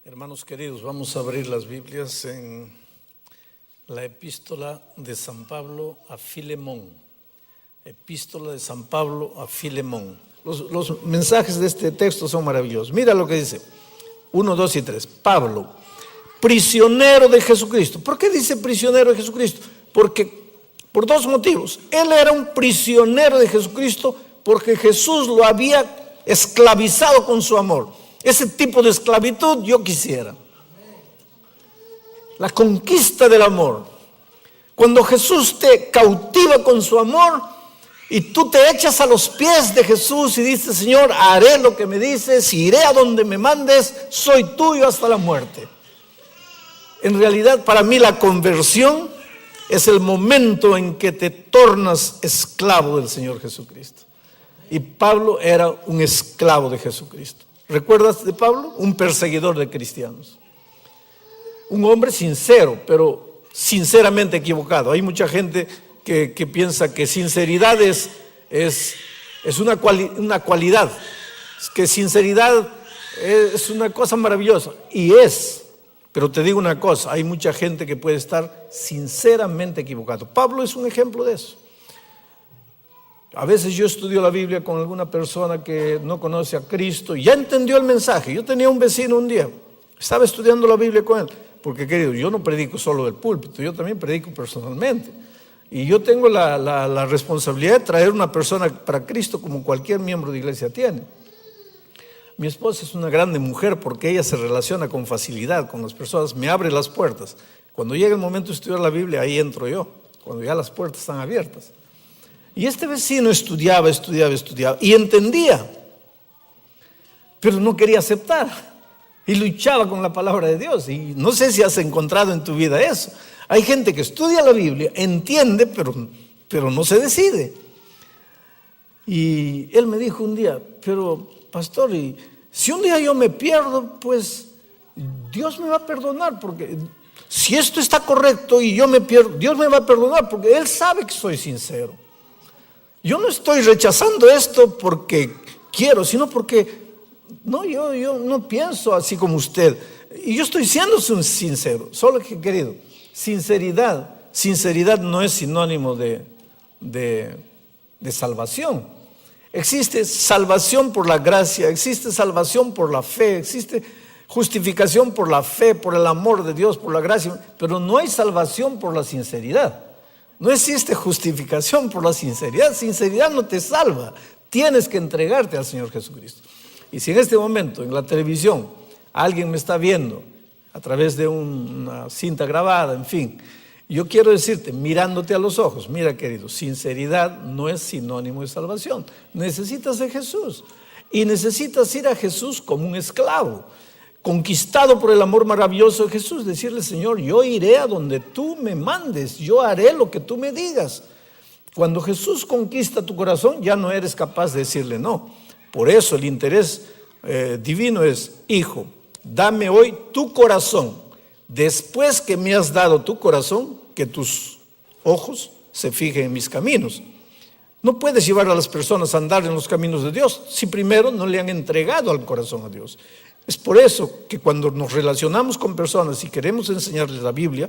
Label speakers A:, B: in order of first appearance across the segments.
A: Hermanos queridos, vamos a abrir las Biblias en la epístola de San Pablo a Filemón. Epístola de San Pablo a Filemón. Los mensajes de este texto son maravillosos. Mira lo que dice, 1, 2 y 3. Pablo, prisionero de Jesucristo. ¿Por qué dice prisionero de Jesucristo? Porque por dos motivos. Él era un prisionero de Jesucristo porque Jesús lo había esclavizado con su amor. Ese tipo de esclavitud yo quisiera. La conquista del amor. Cuando Jesús te cautiva con su amor y tú te echas a los pies de Jesús y dices: Señor, haré lo que me dices, iré a donde me mandes, soy tuyo hasta la muerte. En realidad, para mí la conversión es el momento en que te tornas esclavo del Señor Jesucristo. Y Pablo era un esclavo de Jesucristo. ¿Recuerdas de Pablo? Un perseguidor de cristianos. Un hombre sincero, pero sinceramente equivocado. Hay mucha gente que piensa que sinceridad es una cualidad. Que sinceridad es una cosa maravillosa. Y es. Pero te digo una cosa, hay mucha gente que puede estar sinceramente equivocado. Pablo es un ejemplo de eso. A veces yo estudio la Biblia con alguna persona que no conoce a Cristo y ya entendió el mensaje. Yo tenía un vecino un día, estaba estudiando la Biblia con él, porque querido, yo no predico solo del púlpito, yo también predico personalmente. Y yo tengo la responsabilidad de traer una persona para Cristo como cualquier miembro de iglesia tiene. Mi esposa es una grande mujer porque ella se relaciona con facilidad con las personas, me abre las puertas. Cuando llega el momento de estudiar la Biblia, ahí entro yo, cuando ya las puertas están abiertas. Y este vecino estudiaba y entendía, pero no quería aceptar y luchaba con la palabra de Dios. Y no sé si has encontrado en tu vida eso. Hay gente que estudia la Biblia, entiende, pero no se decide. Y él me dijo un día: pero pastor, y si un día yo me pierdo, pues Dios me va a perdonar, porque si esto está correcto y yo me pierdo, Dios me va a perdonar porque Él sabe que soy sincero. Yo no estoy rechazando esto porque quiero, sino porque yo no pienso así como usted. Y yo estoy siendo sincero. Solo que, querido, sinceridad no es sinónimo de salvación. Existe salvación por la gracia, existe salvación por la fe, existe justificación por la fe, por el amor de Dios, por la gracia, pero no hay salvación por la sinceridad. No existe justificación por la sinceridad. Sinceridad no te salva. Tienes que entregarte al Señor Jesucristo. Y si en este momento en la televisión alguien me está viendo a través de una cinta grabada, en fin, yo quiero decirte, mirándote a los ojos, mira querido, sinceridad no es sinónimo de salvación. Necesitas de Jesús y necesitas ir a Jesús como un esclavo, conquistado por el amor maravilloso de Jesús, decirle: Señor, yo iré a donde tú me mandes, yo haré lo que tú me digas. Cuando Jesús conquista tu corazón, ya no eres capaz de decirle no. Por eso el interés divino es: Hijo, dame hoy tu corazón. Después que me has dado tu corazón, que tus ojos se fijen en mis caminos. No puedes llevar a las personas a andar en los caminos de Dios si primero no le han entregado al corazón a Dios. Es por eso que cuando nos relacionamos con personas y queremos enseñarles la Biblia,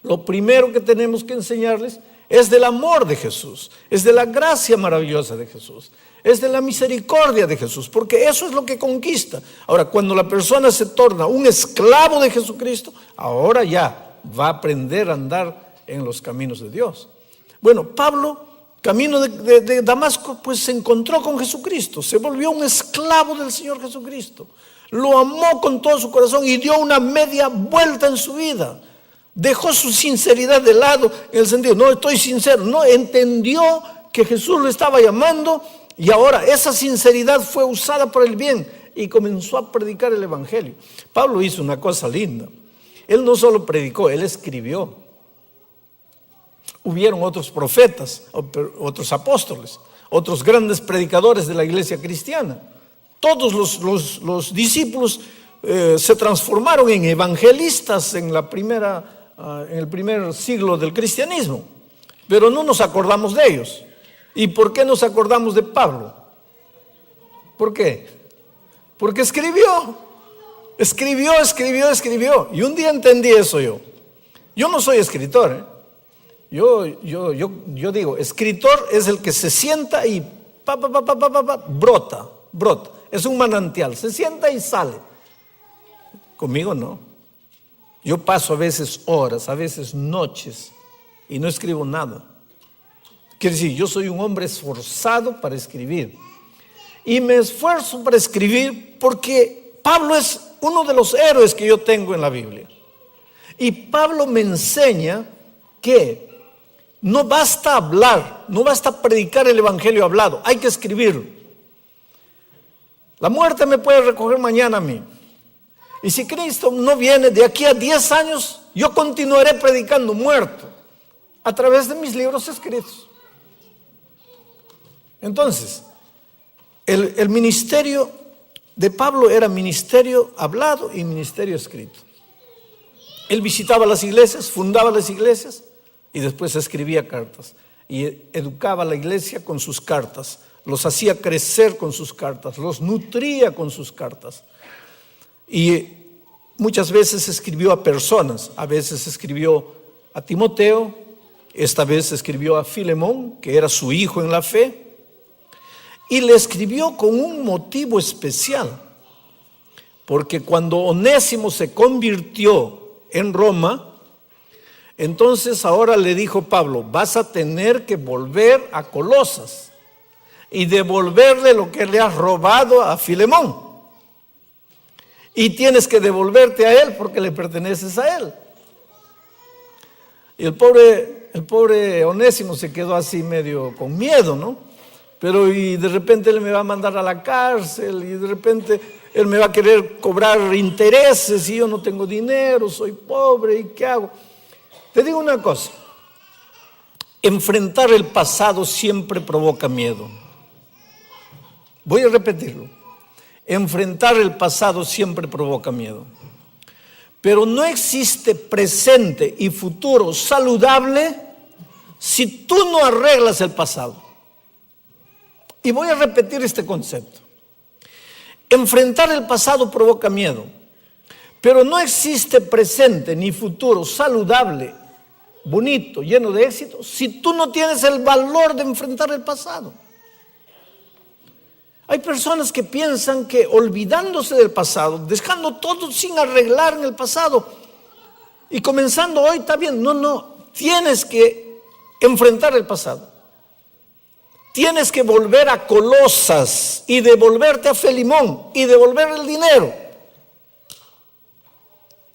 A: lo primero que tenemos que enseñarles es del amor de Jesús, es de la gracia maravillosa de Jesús, es de la misericordia de Jesús, porque eso es lo que conquista. Ahora, cuando la persona se torna un esclavo de Jesucristo, ahora ya va a aprender a andar en los caminos de Dios. Bueno, Pablo, camino de Damasco, pues se encontró con Jesucristo, se volvió un esclavo del Señor Jesucristo, lo amó con todo su corazón y dio una media vuelta en su vida. Dejó su sinceridad de lado, en el sentido, no estoy sincero, no, entendió que Jesús lo estaba llamando y ahora esa sinceridad fue usada por el bien y comenzó a predicar el Evangelio. Pablo hizo una cosa linda, él no solo predicó, él escribió. Hubieron otros profetas, otros apóstoles, otros grandes predicadores de la iglesia cristiana. Todos los discípulos se transformaron en evangelistas en el primer siglo del cristianismo, pero no nos acordamos de ellos. ¿Y por qué nos acordamos de Pablo? ¿Por qué? Porque escribió. Escribió. Y un día entendí eso yo. Yo no soy escritor, ¿eh? Yo digo, escritor es el que se sienta y brota. Es un manantial, se sienta y sale. Conmigo no. Yo paso a veces horas, a veces noches y no escribo nada. Quiere decir, yo soy un hombre esforzado para escribir. Y me esfuerzo para escribir porque Pablo es uno de los héroes que yo tengo en la Biblia. Y Pablo me enseña que no basta hablar, no basta predicar el evangelio hablado, hay que escribirlo. La muerte me puede recoger mañana a mí. Y si Cristo no viene de aquí a 10 años, yo continuaré predicando muerto a través de mis libros escritos. Entonces, el ministerio de Pablo era ministerio hablado y ministerio escrito. Él visitaba las iglesias, fundaba las iglesias y después escribía cartas. Y educaba a la iglesia con sus cartas, los hacía crecer con sus cartas, los nutría con sus cartas. Y muchas veces escribió a personas, a veces escribió a Timoteo, esta vez escribió a Filemón, que era su hijo en la fe. Y le escribió con un motivo especial, porque cuando Onésimo se convirtió en Roma, entonces ahora le dijo Pablo, vas a tener que volver a Colosas y devolverle lo que le has robado a Filemón. Y tienes que devolverte a él porque le perteneces a él. Y el pobre Onésimo se quedó así medio con miedo, ¿no? Pero y de repente él me va a mandar a la cárcel y de repente él me va a querer cobrar intereses y yo no tengo dinero, soy pobre, ¿y qué hago? Te digo una cosa, enfrentar el pasado siempre provoca miedo. Voy a repetirlo, enfrentar el pasado siempre provoca miedo. Pero no existe presente y futuro saludable si tú no arreglas el pasado. Y voy a repetir este concepto. Enfrentar el pasado provoca miedo, pero no existe presente ni futuro saludable, bonito, lleno de éxito, si tú no tienes el valor de enfrentar el pasado. Hay personas que piensan que olvidándose del pasado, dejando todo sin arreglar en el pasado y comenzando hoy está bien. No, tienes que enfrentar el pasado. Tienes que volver a Colosas y devolverte a Filemón y devolver el dinero.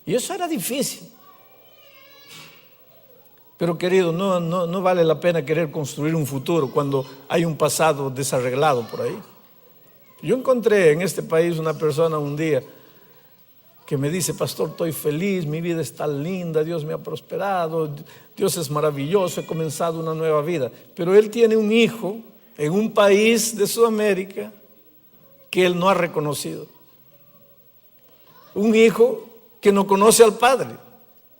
A: Y eso era difícil. Pero querido, no vale la pena querer construir un futuro cuando hay un pasado desarreglado por ahí. Yo encontré en este país una persona un día que me dice, pastor, estoy feliz, mi vida está linda, Dios me ha prosperado, Dios es maravilloso, he comenzado una nueva vida. Pero él tiene un hijo en un país de Sudamérica que él no ha reconocido. Un hijo que no conoce al padre.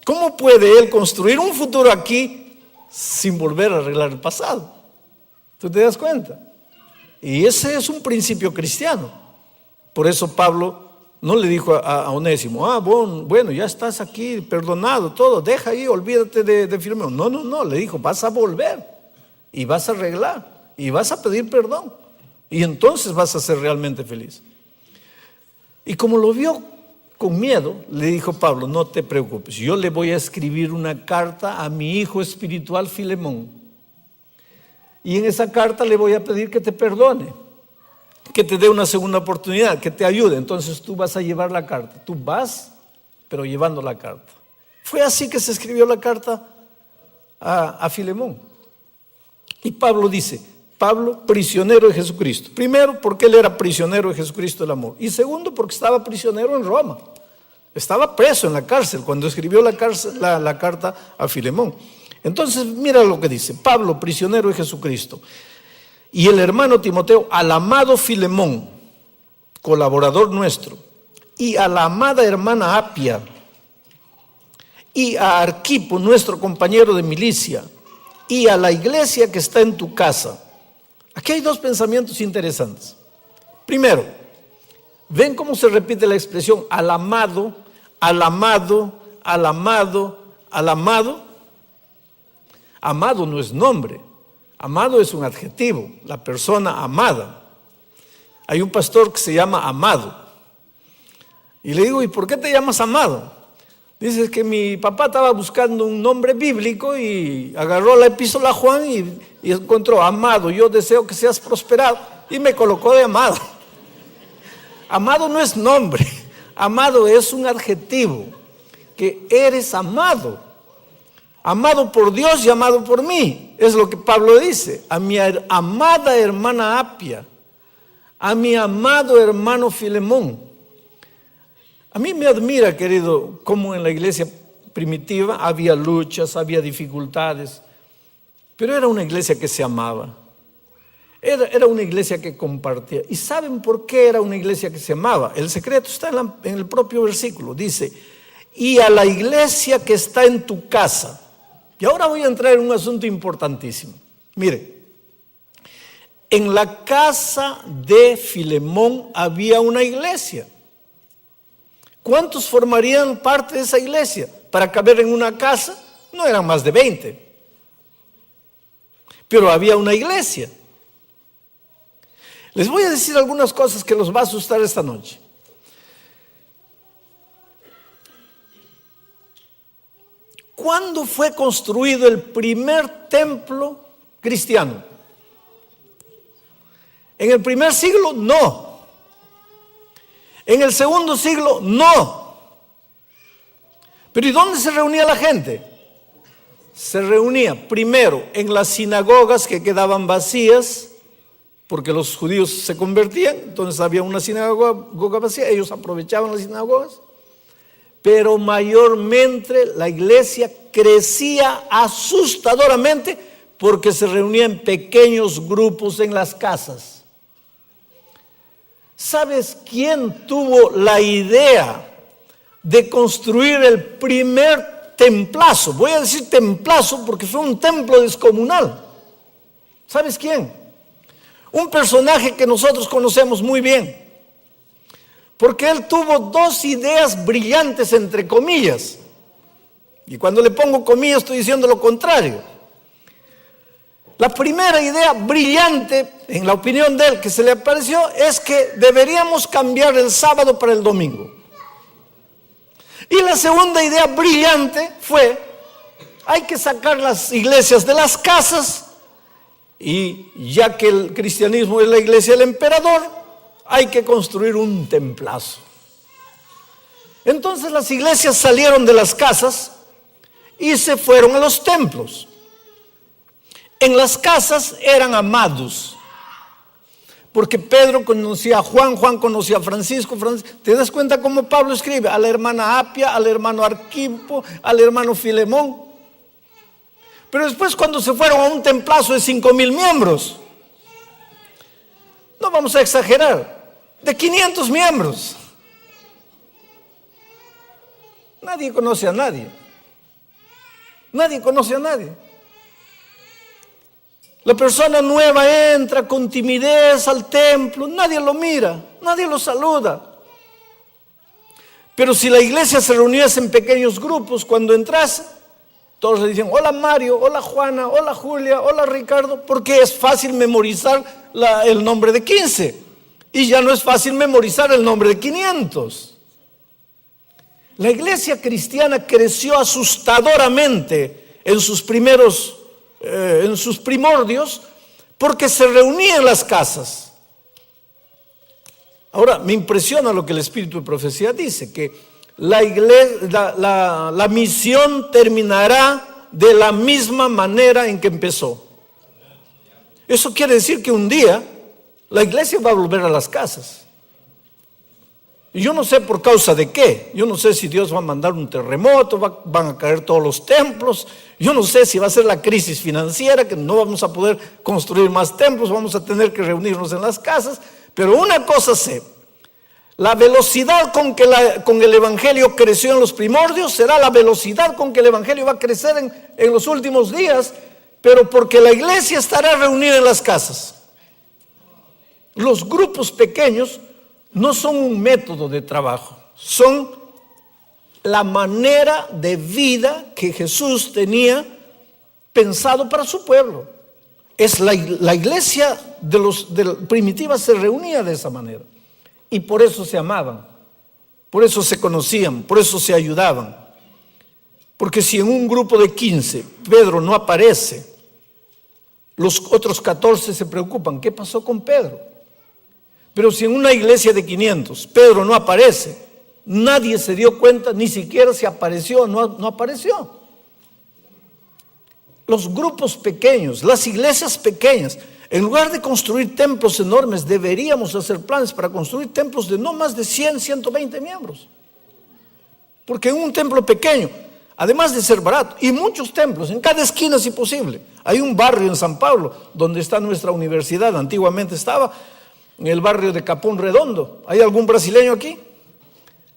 A: ¿Cómo puede él construir un futuro aquí sin volver a arreglar el pasado? ¿Tú te das cuenta? Y ese es un principio cristiano. Por eso Pablo no le dijo a Onésimo, bueno, ya estás aquí, perdonado, todo, deja ahí, olvídate de Filemón. No, le dijo, vas a volver y vas a arreglar y vas a pedir perdón y entonces vas a ser realmente feliz. Y como lo vio con miedo, le dijo Pablo, no te preocupes, yo le voy a escribir una carta a mi hijo espiritual Filemón. Y en esa carta le voy a pedir que te perdone, que te dé una segunda oportunidad, que te ayude. Entonces tú vas a llevar la carta. Tú vas, pero llevando la carta. Fue así que se escribió la carta a Filemón. Y Pablo dice, Pablo, prisionero de Jesucristo. Primero, porque él era prisionero de Jesucristo del amor. Y segundo, porque estaba prisionero en Roma. Estaba preso en la cárcel cuando escribió la carta a Filemón. Entonces, mira lo que dice, Pablo, prisionero de Jesucristo, y el hermano Timoteo, al amado Filemón, colaborador nuestro, y a la amada hermana Apia, y a Arquipo, nuestro compañero de milicia, y a la iglesia que está en tu casa. Aquí hay dos pensamientos interesantes. Primero, ¿Ven cómo se repite la expresión al amado, al amado, al amado, al amado? Amado no es nombre, amado es un adjetivo, la persona amada. Hay un pastor que se llama Amado. Y le digo, ¿y por qué te llamas Amado? Dice que mi papá estaba buscando un nombre bíblico y agarró la epístola a Juan y encontró: Amado, yo deseo que seas prosperado. Y me colocó de amado. Amado no es nombre, amado es un adjetivo, que eres amado. Amado por Dios y amado por mí. Es lo que Pablo dice. A mi amada hermana Apia, a mi amado hermano Filemón. A mí me admira, querido, cómo en la iglesia primitiva había luchas, había dificultades, pero era una iglesia que se amaba. Era una iglesia que compartía. ¿Y saben por qué era una iglesia que se amaba? El secreto está en el propio versículo. Dice: y a la iglesia que está en tu casa. Y ahora voy a entrar en un asunto importantísimo. Mire, en la casa de Filemón había una iglesia. ¿Cuántos formarían parte de esa iglesia? Para caber en una casa, no eran más de 20. Pero había una iglesia. Les voy a decir algunas cosas que los va a asustar esta noche. ¿Cuándo fue construido el primer templo cristiano? ¿En el primer siglo? No. ¿En el segundo siglo? No. ¿Pero y dónde se reunía la gente? Se reunía primero en las sinagogas que quedaban vacías, porque los judíos se convertían, entonces había una sinagoga vacía, ellos aprovechaban las sinagogas, pero mayormente la iglesia crecía asustadoramente porque se reunía en pequeños grupos en las casas. ¿Sabes quién tuvo la idea de construir el primer templazo? Voy a decir templazo porque fue un templo descomunal. ¿Sabes quién? Un personaje que nosotros conocemos muy bien, porque él tuvo dos ideas brillantes, entre comillas. Y cuando le pongo comillas estoy diciendo lo contrario. La primera idea brillante, en la opinión de él, que se le apareció, es que deberíamos cambiar el sábado para el domingo. Y la segunda idea brillante fue: hay que sacar las iglesias de las casas, y ya que el cristianismo es la iglesia del emperador, hay que construir un templazo. Entonces las iglesias salieron de las casas y se fueron a los templos. En las casas eran amados, porque Pedro conocía a Juan, Juan conocía a Francisco. ¿Te das cuenta cómo Pablo escribe? A la hermana Apia, al hermano Arquipo, al hermano Filemón. Pero después, cuando se fueron a un templazo de 5,000 miembros, no vamos a exagerar, de 500 miembros, nadie conoce a nadie. Nadie conoce a nadie. La persona nueva entra con timidez al templo, nadie lo mira, nadie lo saluda. Pero si la iglesia se reuniese en pequeños grupos, cuando entrase, todos le dicen: hola Mario, hola Juana, hola Julia, hola Ricardo, porque es fácil memorizar el nombre de 15 y ya no es fácil memorizar el nombre de 500. La iglesia cristiana creció asustadoramente en sus primordios, porque se reunía en las casas. Ahora, me impresiona lo que el Espíritu de Profecía dice, que la misión terminará de la misma manera en que empezó. Eso quiere decir que un día la iglesia va a volver a las casas. Y yo no sé por causa de qué. Yo no sé si Dios va a mandar un terremoto, van a caer todos los templos. Yo no sé si va a ser la crisis financiera, que no vamos a poder construir más templos, vamos a tener que reunirnos en las casas. Pero una cosa sé: la velocidad con el evangelio creció en los primordios será la velocidad con que el evangelio va a crecer en los últimos días, pero porque la iglesia estará reunida en las casas. Los grupos pequeños no son un método de trabajo, son la manera de vida que Jesús tenía pensado para su pueblo. La iglesia de primitiva se reunía de esa manera y por eso se amaban, por eso se conocían, por eso se ayudaban. Porque si en un grupo de 15 Pedro no aparece, los otros 14 se preocupan, ¿qué pasó con Pedro? Pero si en una iglesia de 500 Pedro no aparece, nadie se dio cuenta, ni siquiera si apareció o no apareció. Los grupos pequeños, las iglesias pequeñas, en lugar de construir templos enormes, deberíamos hacer planes para construir templos de no más de 100, 120 miembros. Porque en un templo pequeño, además de ser barato, y muchos templos, en cada esquina si posible. Hay un barrio en San Pablo, donde está nuestra universidad, antiguamente estaba en el barrio de Capón Redondo. ¿Hay algún brasileño aquí?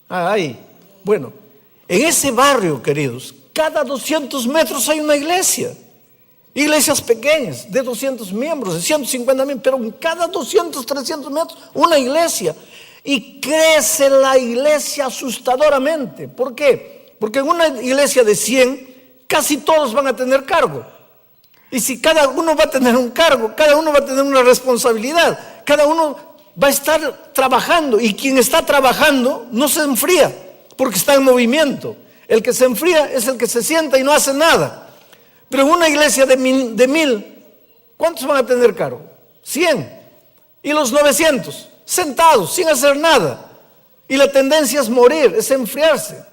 A: Hay. Bueno, en ese barrio, queridos, cada 200 metros hay una iglesia. Iglesias pequeñas, de 200 miembros, de 150 miembros, pero en cada 200, 300 metros, una iglesia. Y crece la iglesia asustadoramente. ¿Por qué? Porque en una iglesia de 100, casi todos van a tener cargo. Y si cada uno va a tener un cargo, cada uno va a tener una responsabilidad, cada uno va a estar trabajando. Y quien está trabajando no se enfría, porque está en movimiento. El que se enfría es el que se sienta y no hace nada. Pero en una iglesia de 1000, ¿cuántos van a tener cargo? 100. Y los 900, sentados, sin hacer nada. Y la tendencia es morir, es enfriarse.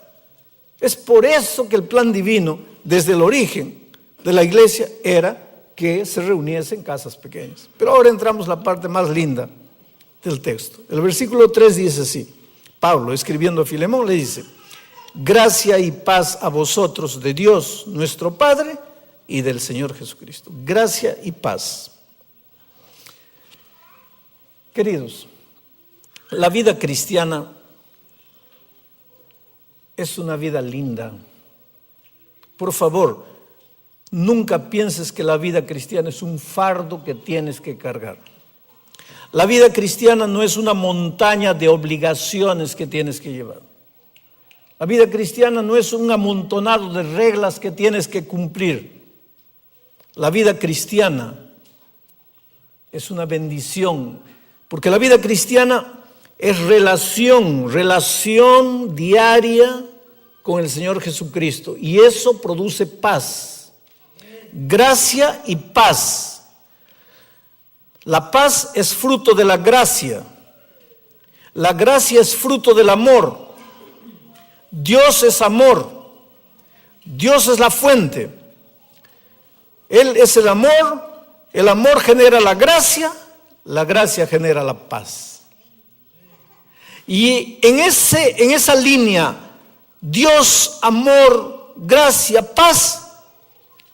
A: Es por eso que el plan divino, desde el origen de la iglesia, era que se reuniese en casas pequeñas. Pero ahora entramos a la parte más linda del texto. El versículo 3 dice así. Pablo, escribiendo a Filemón, le dice: gracia y paz a vosotros de Dios nuestro Padre y del Señor Jesucristo. Gracia y paz. Queridos, la vida cristiana es una vida linda. Por favor, nunca pienses que la vida cristiana es un fardo que tienes que cargar. La vida cristiana no es una montaña de obligaciones que tienes que llevar. La vida cristiana no es un amontonado de reglas que tienes que cumplir. La vida cristiana es una bendición, porque la vida cristiana es relación diaria con el Señor Jesucristo, y eso produce paz, gracia y paz. La paz es fruto de la gracia es fruto del amor. Dios es amor, Dios es la fuente, Él es el amor genera la gracia genera la paz. Y en esa línea, Dios, amor, gracia, paz,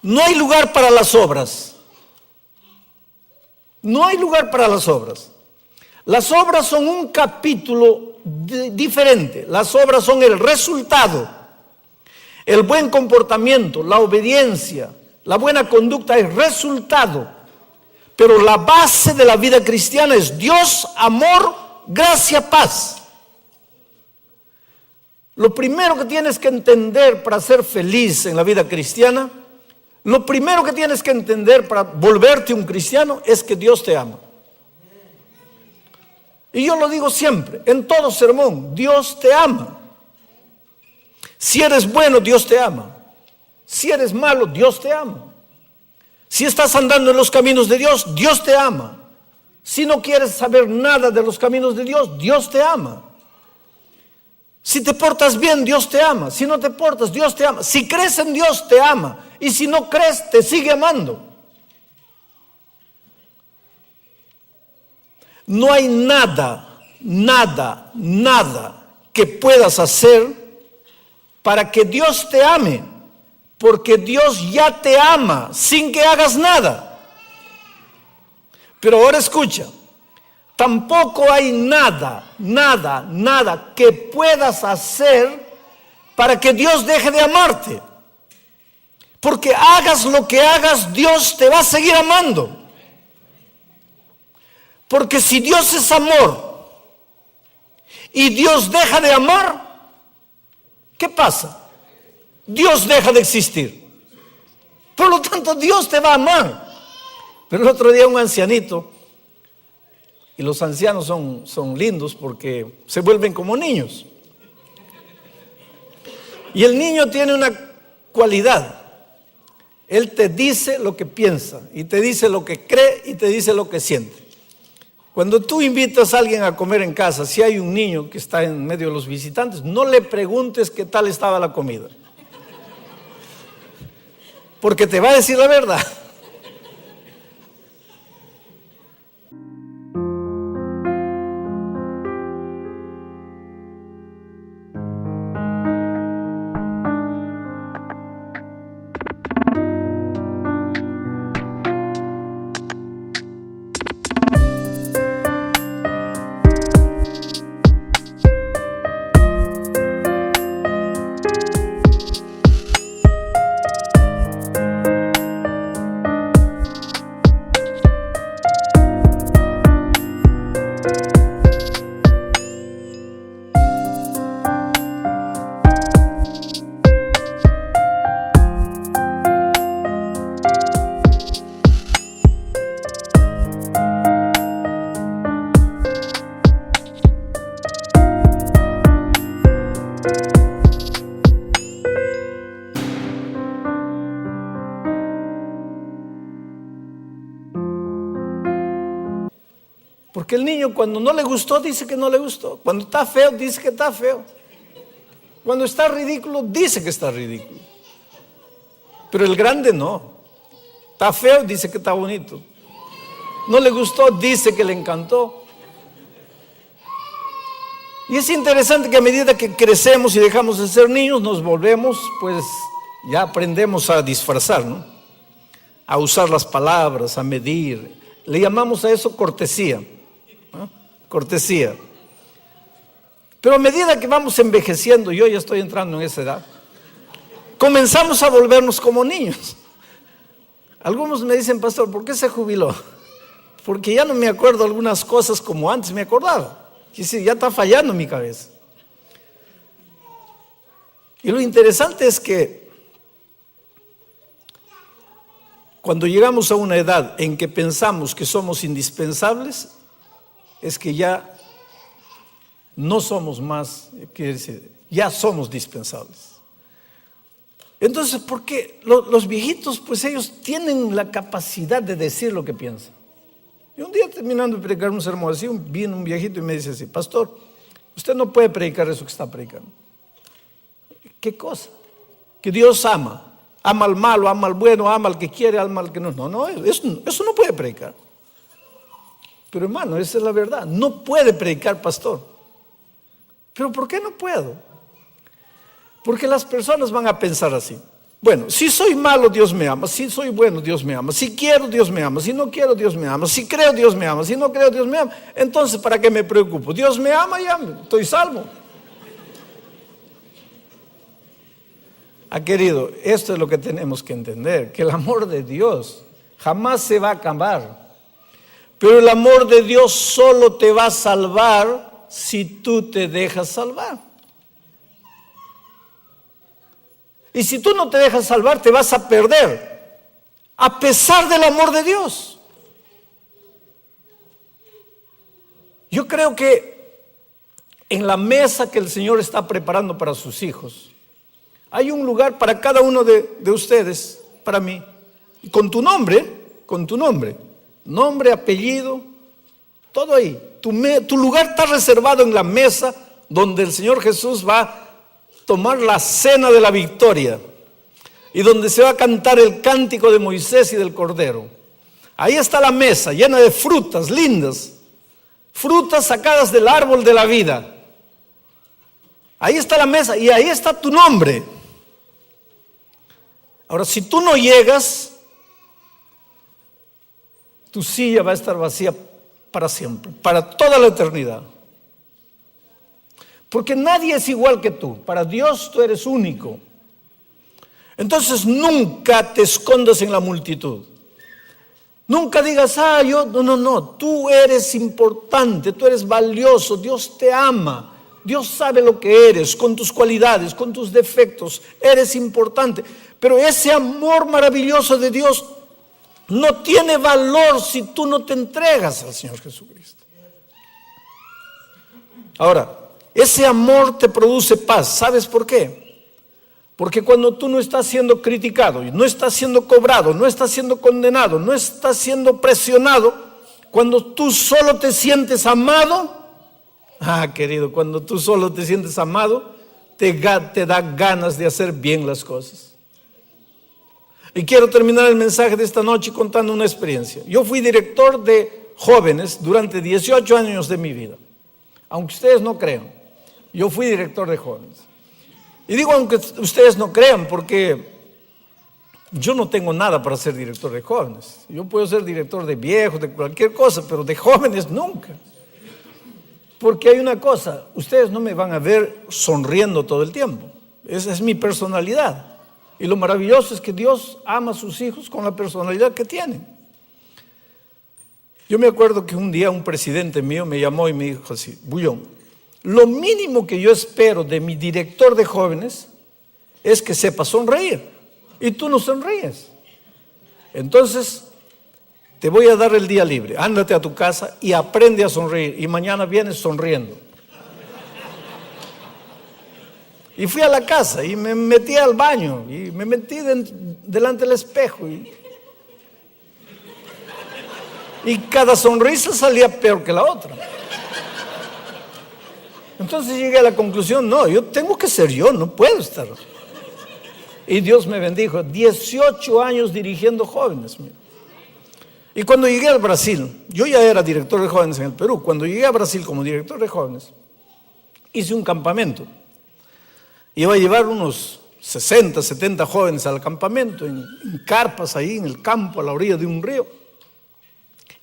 A: no hay lugar para las obras. No hay lugar para las obras. Las obras son un capítulo diferente. Las obras son el resultado. El buen comportamiento, la obediencia, la buena conducta es resultado. Pero la base de la vida cristiana es Dios, amor, gracia, paz. Lo primero que tienes que entender para ser feliz en la vida cristiana, lo primero que tienes que entender para volverte un cristiano es que Dios te ama. Y yo lo digo siempre, en todo sermón, Dios te ama. Si eres bueno, Dios te ama. Si eres malo, Dios te ama. Si estás andando en los caminos de Dios, Dios te ama. Si no quieres saber nada de los caminos de Dios, Dios te ama. Si te portas bien, Dios te ama. Si no te portas, Dios te ama. Si crees en Dios, te ama. Y si no crees, te sigue amando. No hay nada que puedas hacer para que Dios te ame, porque Dios ya te ama sin que hagas nada. Pero ahora escucha, tampoco hay nada que puedas hacer para que Dios deje de amarte. Porque hagas lo que hagas, Dios te va a seguir amando. Porque si Dios es amor, y Dios deja de amar, ¿qué pasa? Dios deja de existir. Por lo tanto, Dios te va a amar. Pero el otro día un ancianito, y los ancianos son lindos porque se vuelven como niños. Y el niño tiene una cualidad. Él te dice lo que piensa, y te dice lo que cree, y te dice lo que siente. Cuando tú invitas a alguien a comer en casa, si hay un niño que está en medio de los visitantes, no le preguntes qué tal estaba la comida, porque te va a decir la verdad. Porque el niño cuando no le gustó dice que no le gustó. Cuando está feo dice que está feo. Cuando está ridículo dice que está ridículo. Pero el grande no. Está feo dice que está bonito. No le gustó dice que le encantó. Y es interesante que a medida que crecemos y dejamos de ser niños nos volvemos, pues ya aprendemos a disfrazar, ¿no? A usar las palabras, a medir. Le llamamos a eso cortesía. Cortesía. Pero a medida que vamos envejeciendo, yo ya estoy entrando en esa edad, comenzamos a volvernos como niños. Algunos me dicen, pastor, ¿por qué se jubiló? Porque ya no me acuerdo algunas cosas como antes me acordaba. Que sí, ya está fallando mi cabeza. Y lo interesante es que cuando llegamos a una edad en que pensamos que somos indispensables, es que ya no somos más, quiere decir, ya somos dispensables. Entonces, ¿por qué? Los viejitos, pues ellos tienen la capacidad de decir lo que piensan. Y un día terminando de predicar un sermón así, vino un viejito y me dice así, pastor, usted no puede predicar eso que está predicando. ¿Qué cosa? Que Dios ama. Ama al malo, ama al bueno, ama al que quiere, ama al que no. No, eso no puede predicar. Pero hermano, esa es la verdad. No puede predicar, pastor. ¿Pero por qué no puedo? Porque las personas van a pensar así. Bueno, si soy malo, Dios me ama. Si soy bueno, Dios me ama. Si quiero, Dios me ama. Si no quiero, Dios me ama. Si creo, Dios me ama. Si no creo, Dios me ama. Entonces, ¿para qué me preocupo? Dios me ama, ya estoy salvo. Querido, esto es lo que tenemos que entender, que el amor de Dios jamás se va a acabar. Pero el amor de Dios solo te va a salvar si tú te dejas salvar. Y si tú no te dejas salvar, te vas a perder, a pesar del amor de Dios. Yo creo que en la mesa que el Señor está preparando para sus hijos, hay un lugar para cada uno de ustedes, para mí, y con tu nombre, nombre, apellido, todo ahí. Tu lugar está reservado en la mesa donde el Señor Jesús va a tomar la cena de la victoria y donde se va a cantar el cántico de Moisés y del Cordero. Ahí está la mesa llena de frutas lindas, frutas sacadas del árbol de la vida. Ahí está la mesa y ahí está tu nombre. Ahora, si tú no llegas, tu silla va a estar vacía para siempre, para toda la eternidad. Porque nadie es igual que tú. Para Dios tú eres único. Entonces nunca te escondas en la multitud. Nunca digas, no. Tú eres importante, tú eres valioso, Dios te ama. Dios sabe lo que eres, con tus cualidades, con tus defectos. Eres importante. Pero ese amor maravilloso de Dios no tiene valor si tú no te entregas al Señor Jesucristo. Ahora, ese amor te produce paz. ¿Sabes por qué? Porque cuando tú no estás siendo criticado, no estás siendo cobrado, no estás siendo condenado, no estás siendo presionado, cuando tú solo te sientes amado, querido, cuando tú solo te sientes amado, te da ganas de hacer bien las cosas. Y quiero terminar el mensaje de esta noche contando una experiencia. Yo fui director de jóvenes durante 18 años de mi vida. Aunque ustedes no crean, yo fui director de jóvenes. Y digo aunque ustedes no crean, porque yo no tengo nada para ser director de jóvenes. Yo puedo ser director de viejos, de cualquier cosa, pero de jóvenes nunca. Porque hay una cosa, ustedes no me van a ver sonriendo todo el tiempo. Esa es mi personalidad. Y lo maravilloso es que Dios ama a sus hijos con la personalidad que tienen. Yo me acuerdo que un día un presidente mío me llamó y me dijo así: Bullón, lo mínimo que yo espero de mi director de jóvenes es que sepa sonreír. Y tú no sonríes. Entonces, te voy a dar el día libre. Ándate a tu casa y aprende a sonreír. Y mañana vienes sonriendo. Y fui a la casa y me metí al baño y me metí delante del espejo. Y cada sonrisa salía peor que la otra. Entonces llegué a la conclusión: no, yo tengo que ser yo, no puedo estar. Y Dios me bendijo, 18 años dirigiendo jóvenes. Mira. Y cuando llegué al Brasil, yo ya era director de jóvenes en el Perú. Cuando llegué a Brasil como director de jóvenes, hice un campamento. Iba a llevar unos 60, 70 jóvenes al campamento, en carpas ahí en el campo, a la orilla de un río.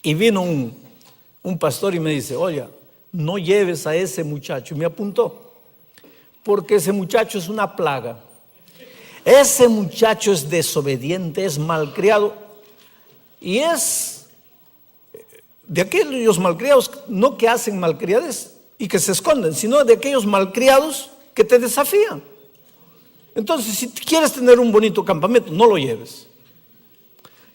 A: Y vino un pastor y me dice: oye, no lleves a ese muchacho. Y me apuntó, porque ese muchacho es una plaga. Ese muchacho es desobediente, es malcriado. Y es de aquellos malcriados, no que hacen malcriades y que se esconden, sino de aquellos malcriados que te desafían. Entonces, si quieres tener un bonito campamento, no lo lleves.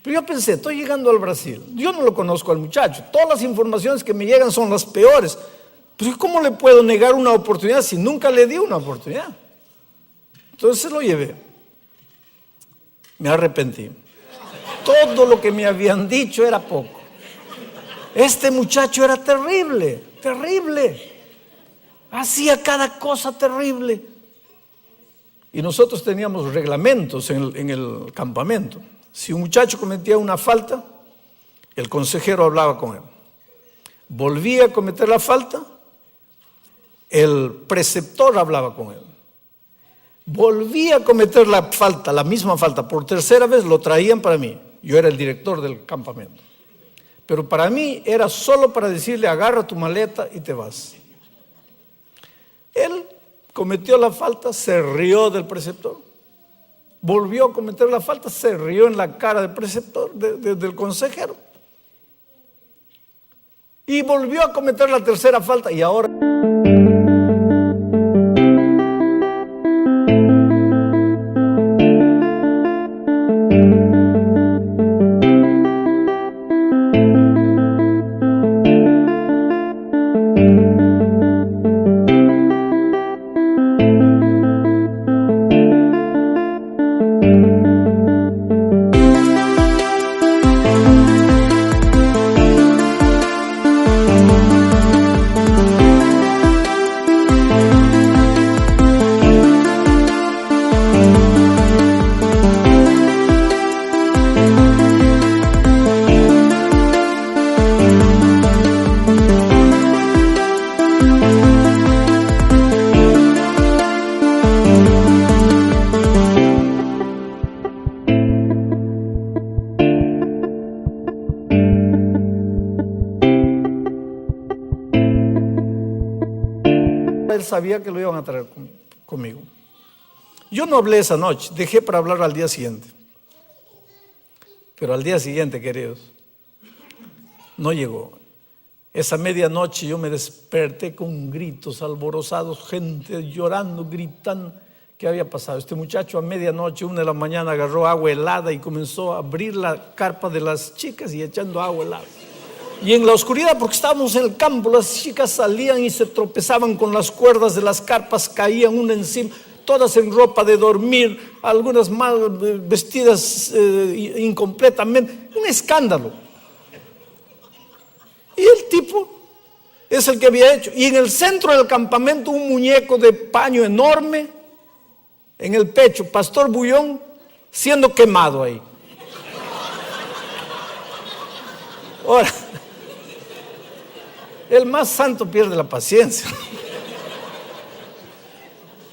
A: Pero yo pensé, estoy llegando al Brasil, yo no lo conozco al muchacho, todas las informaciones que me llegan son las peores. Pues ¿cómo le puedo negar una oportunidad si nunca le di una oportunidad? Entonces lo llevé. Me arrepentí. Todo lo que me habían dicho era poco. Este muchacho era terrible, terrible. Hacía cada cosa terrible. Y nosotros teníamos reglamentos en el campamento. Si un muchacho cometía una falta, el consejero hablaba con él. Volvía a cometer la falta, el preceptor hablaba con él. Volvía a cometer la falta, la misma falta, por tercera vez lo traían para mí. Yo era el director del campamento. Pero para mí era solo para decirle: agarra tu maleta y te vas. Él cometió la falta, se rió del preceptor. Volvió a cometer la falta, se rió en la cara del preceptor, del consejero. Y volvió a cometer la tercera falta y ahora... Él sabía que lo iban a traer conmigo. Yo no hablé esa noche, dejé para hablar al día siguiente. Pero al día siguiente, queridos, no llegó. Esa medianoche yo me desperté con gritos alborozados, gente llorando, gritando. ¿Qué había pasado? Este muchacho a medianoche, 1 de la mañana, agarró agua helada y comenzó a abrir la carpa de las chicas y echando agua helada. Y en la oscuridad, porque estábamos en el campo, las chicas salían y se tropezaban con las cuerdas de las carpas, caían una encima, todas en ropa de dormir, algunas mal vestidas incompletamente. Un escándalo. Y el tipo es el que había hecho. Y en el centro del campamento un muñeco de paño enorme en el pecho, Pastor Bullón siendo quemado ahí. Ahora, el más santo pierde la paciencia.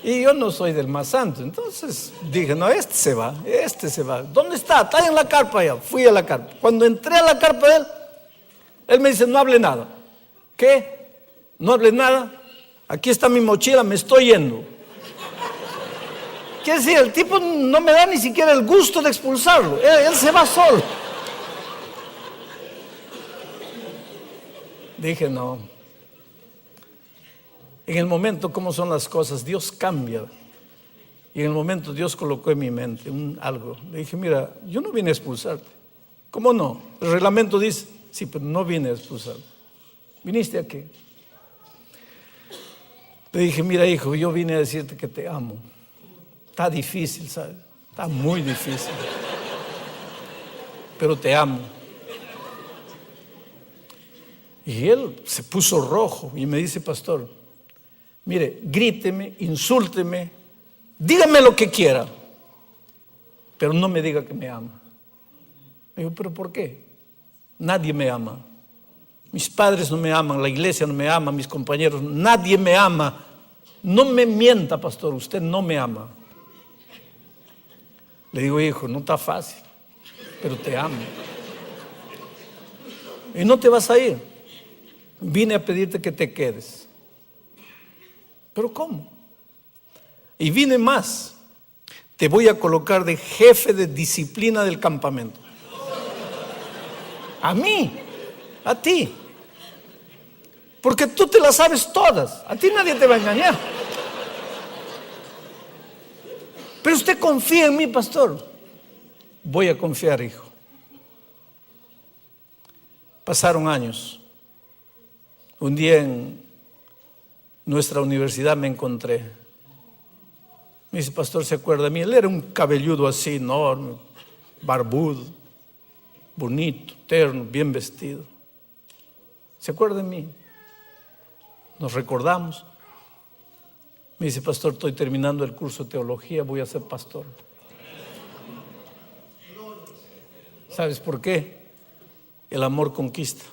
A: Y yo no soy del más santo. Entonces dije, no, este se va. ¿Dónde está? Está en la carpa allá. Fui a la carpa. Cuando entré a la carpa de él me dice, no hable nada. ¿Qué? No hable nada. Aquí está mi mochila, me estoy yendo. Quiere decir, el tipo no me da ni siquiera el gusto de expulsarlo. Él se va solo. Dije, no. En el momento, ¿cómo son las cosas? Dios cambia. Y en el momento Dios colocó en mi mente algo. Le dije, mira, yo no vine a expulsarte. ¿Cómo no? El reglamento dice, sí, pero no vine a expulsarte. ¿Viniste a qué? Le dije, mira, hijo, yo vine a decirte que te amo. Está difícil, ¿sabes? Está muy difícil. Pero te amo. Y él se puso rojo y me dice, pastor, mire, gríteme, insúlteme, dígame lo que quiera, pero no me diga que me ama. Me digo, ¿pero por qué? Nadie me ama. Mis padres no me aman, la iglesia no me ama, mis compañeros, nadie me ama. No me mienta, pastor, usted no me ama. Le digo, hijo, no está fácil, pero te amo. Y no te vas a ir. Vine a pedirte que te quedes. ¿Pero cómo? Y vine más. Te voy a colocar de jefe de disciplina del campamento. A mí, a ti. Porque tú te las sabes todas. A ti nadie te va a engañar. Pero usted confía en mí, pastor. Voy a confiar, hijo. Pasaron años. Un día en nuestra universidad me encontré. Me dice, pastor, ¿se acuerda de mí? Él era un cabelludo así, enorme, barbudo, bonito, terno, bien vestido. ¿Se acuerda de mí? Nos recordamos. Me dice, pastor, estoy terminando el curso de teología, voy a ser pastor. ¿Sabes por qué? El amor conquista.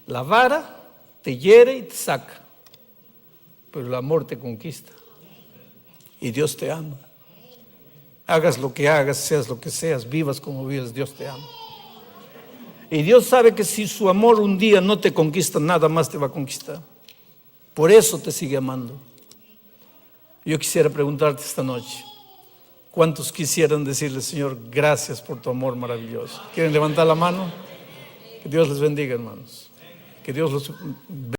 A: La vara te hiere y te saca, pero el amor te conquista. Y Dios te ama. Hagas lo que hagas, seas lo que seas, vivas como vivas, Dios te ama. Y Dios sabe que si su amor un día no te conquista, nada más te va a conquistar. Por eso te sigue amando. Yo quisiera preguntarte esta noche, ¿cuántos quisieran decirle, Señor, gracias por tu amor maravilloso? ¿Quieren levantar la mano? Que Dios les bendiga, hermanos. Que Dios los